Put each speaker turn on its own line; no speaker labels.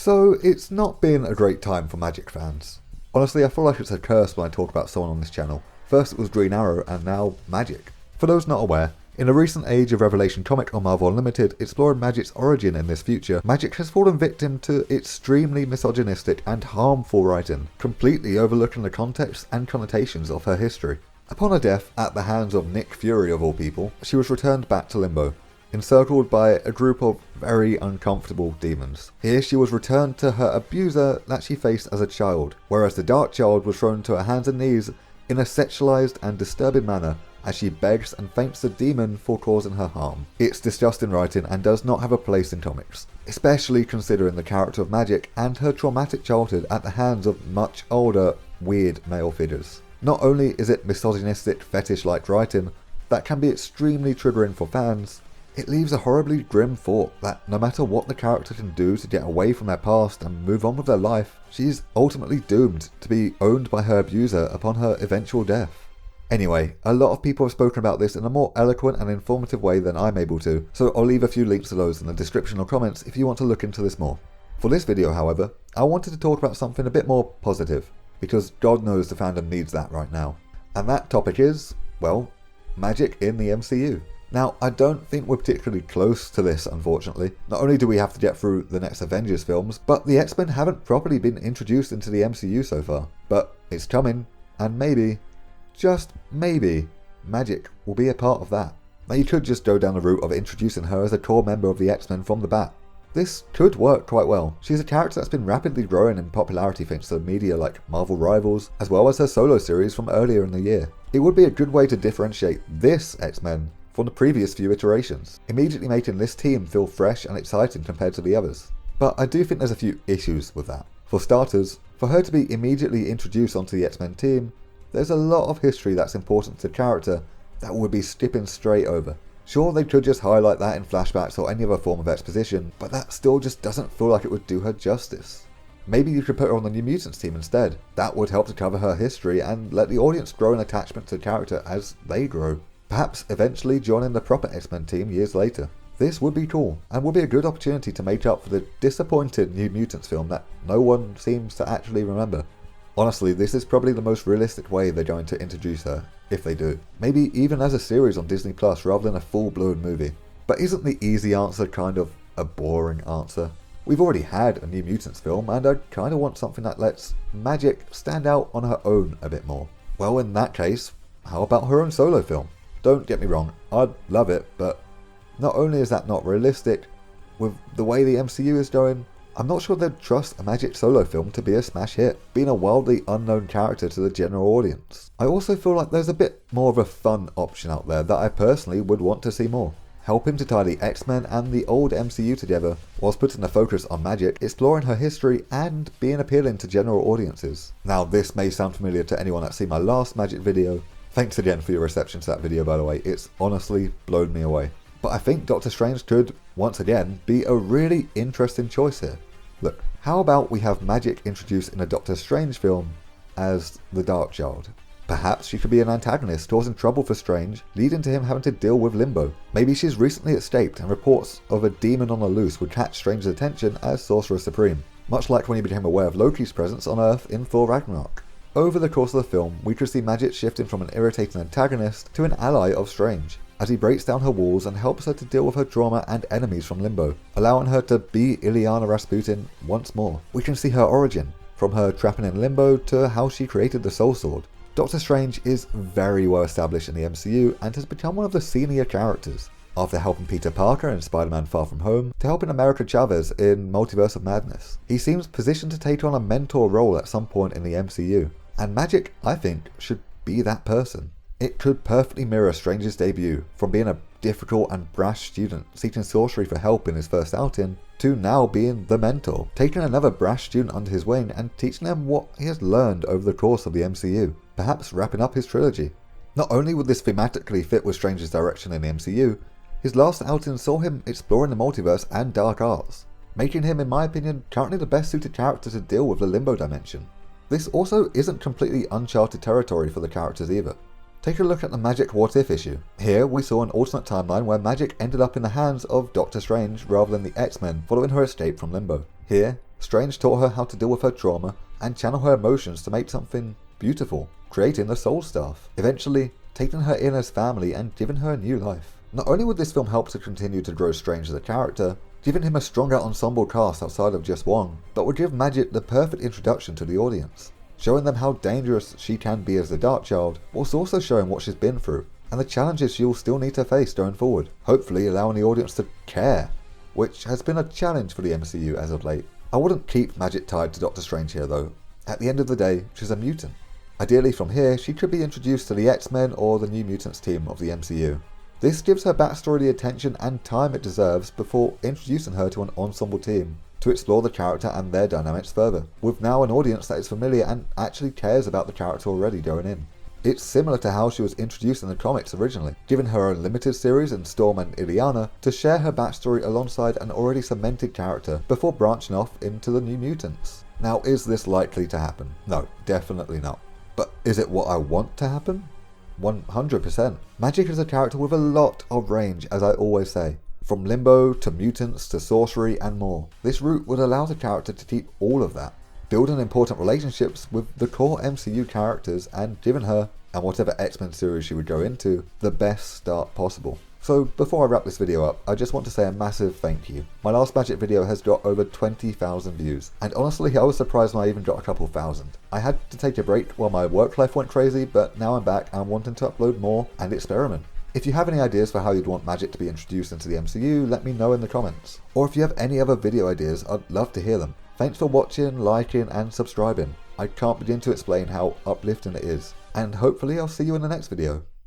So it's not been a great time for Magik fans. Honestly, I feel like it's a curse when I talk about someone on this channel. First it was Green Arrow, and now Magik. For those not aware, in a recent Age of Revelation comic on Marvel Unlimited exploring Magik's origin in this future, Magik has fallen victim to extremely misogynistic and harmful writing, completely overlooking the context and connotations of her history. Upon her death, at the hands of Nick Fury of all people, she was returned back to Limbo, encircled by a group of very uncomfortable demons. Here she was returned to her abuser that she faced as a child, whereas the Dark Child was thrown to her hands and knees in a sexualized and disturbing manner as she begs and thanks the demon for causing her harm. It's disgusting writing and does not have a place in comics, especially considering the character of Magik and her traumatic childhood at the hands of much older, weird male figures. Not only is it misogynistic, fetish-like writing that can be extremely triggering for fans, it leaves a horribly grim thought that no matter what the character can do to get away from their past and move on with their life, she's ultimately doomed to be owned by her abuser upon her eventual death. Anyway, a lot of people have spoken about this in a more eloquent and informative way than I'm able to, so I'll leave a few links to those in the description or comments if you want to look into this more. For this video, however, I wanted to talk about something a bit more positive, because God knows the fandom needs that right now. And that topic is, well, Magik in the MCU. Now, I don't think we're particularly close to this, unfortunately. Not only do we have to get through the next Avengers films, but the X-Men haven't properly been introduced into the MCU so far. But it's coming, and maybe, just maybe, Magik will be a part of that. Now, you could just go down the route of introducing her as a core member of the X-Men from the bat. This could work quite well. She's a character that's been rapidly growing in popularity thanks to media like Marvel Rivals, as well as her solo series from earlier in the year. It would be a good way to differentiate this X-Men from the previous few iterations, immediately making this team feel fresh and exciting compared to the others. But I do think there's a few issues with that. For starters, for her to be immediately introduced onto the X-Men team, there's a lot of history that's important to the character that would be skipping straight over. Sure, they could just highlight that in flashbacks or any other form of exposition, but that still just doesn't feel like it would do her justice. Maybe you could put her on the New Mutants team instead. That would help to cover her history and let the audience grow an attachment to the character as they grow. Perhaps eventually joining the proper X-Men team years later. This would be cool, and would be a good opportunity to make up for the disappointed New Mutants film that no one seems to actually remember. Honestly, this is probably the most realistic way they're going to introduce her, if they do. Maybe even as a series on Disney Plus rather than a full-blown movie. But isn't the easy answer kind of a boring answer? We've already had a New Mutants film, and I kind of want something that lets Magik stand out on her own a bit more. Well, in that case, how about her own solo film? Don't get me wrong, I'd love it, but not only is that not realistic, with the way the MCU is going, I'm not sure they'd trust a Magik solo film to be a smash hit, being a wildly unknown character to the general audience. I also feel like there's a bit more of a fun option out there that I personally would want to see more. Helping to tie the X-Men and the old MCU together, whilst putting the focus on Magik, exploring her history and being appealing to general audiences. Now, this may sound familiar to anyone that's seen my last Magik video. Thanks again for your reception to that video, by the way. It's honestly blown me away. But I think Doctor Strange could, once again, be a really interesting choice here. Look, how about we have Magik introduced in a Doctor Strange film as the Dark Child? Perhaps she could be an antagonist causing trouble for Strange, leading to him having to deal with Limbo. Maybe she's recently escaped and reports of a demon on the loose would catch Strange's attention as Sorcerer Supreme, much like when he became aware of Loki's presence on Earth in Thor Ragnarok. Over the course of the film, we could see Magik shifting from an irritating antagonist to an ally of Strange, as he breaks down her walls and helps her to deal with her trauma and enemies from Limbo, allowing her to be Illyana Rasputin once more. We can see her origin, from her trapping in Limbo to how she created the Soul Sword. Doctor Strange is very well established in the MCU and has become one of the senior characters, after helping Peter Parker in Spider-Man Far From Home to helping America Chavez in Multiverse of Madness. He seems positioned to take on a mentor role at some point in the MCU, and Magik, I think, should be that person. It could perfectly mirror Strange's debut, from being a difficult and brash student seeking sorcery for help in his first outing, to now being the mentor, taking another brash student under his wing and teaching them what he has learned over the course of the MCU, perhaps wrapping up his trilogy. Not only would this thematically fit with Strange's direction in the MCU, his last outing saw him exploring the multiverse and dark arts, making him, in my opinion, currently the best suited character to deal with the Limbo dimension. This also isn't completely uncharted territory for the characters either. Take a look at the Magik What If issue. Here we saw an alternate timeline where Magik ended up in the hands of Doctor Strange rather than the X-Men following her escape from Limbo. Here, Strange taught her how to deal with her trauma and channel her emotions to make something beautiful, creating the Soul Staff, eventually taking her in as family and giving her a new life. Not only would this film help to continue to grow Strange as a character, giving him a stronger ensemble cast outside of just one, but would give Magik the perfect introduction to the audience, showing them how dangerous she can be as the Dark Child, whilst also showing what she's been through, and the challenges she'll still need to face going forward, hopefully allowing the audience to care, which has been a challenge for the MCU as of late. I wouldn't keep Magik tied to Doctor Strange here though. At the end of the day, she's a mutant. Ideally from here, she could be introduced to the X-Men or the New Mutants team of the MCU. This gives her backstory the attention and time it deserves before introducing her to an ensemble team to explore the character and their dynamics further, with now an audience that is familiar and actually cares about the character already going in. It's similar to how she was introduced in the comics originally, giving her a limited series in Storm and Illyana to share her backstory alongside an already cemented character before branching off into the New Mutants. Now, is this likely to happen? No, definitely not. But is it what I want to happen? 100%. Magik is a character with a lot of range, as I always say. From limbo to mutants to sorcery and more. This route would allow the character to keep all of that, building important relationships with the core MCU characters and giving her, and whatever X-Men series she would go into, the best start possible. So before I wrap this video up, I just want to say a massive thank you. My last Magik video has got over 20,000 views, and honestly I was surprised when I even got a couple thousand. I had to take a break while my work life went crazy, but now I'm back and wanting to upload more and experiment. If you have any ideas for how you'd want Magik to be introduced into the MCU, let me know in the comments. Or if you have any other video ideas, I'd love to hear them. Thanks for watching, liking and subscribing. I can't begin to explain how uplifting it is, and hopefully I'll see you in the next video.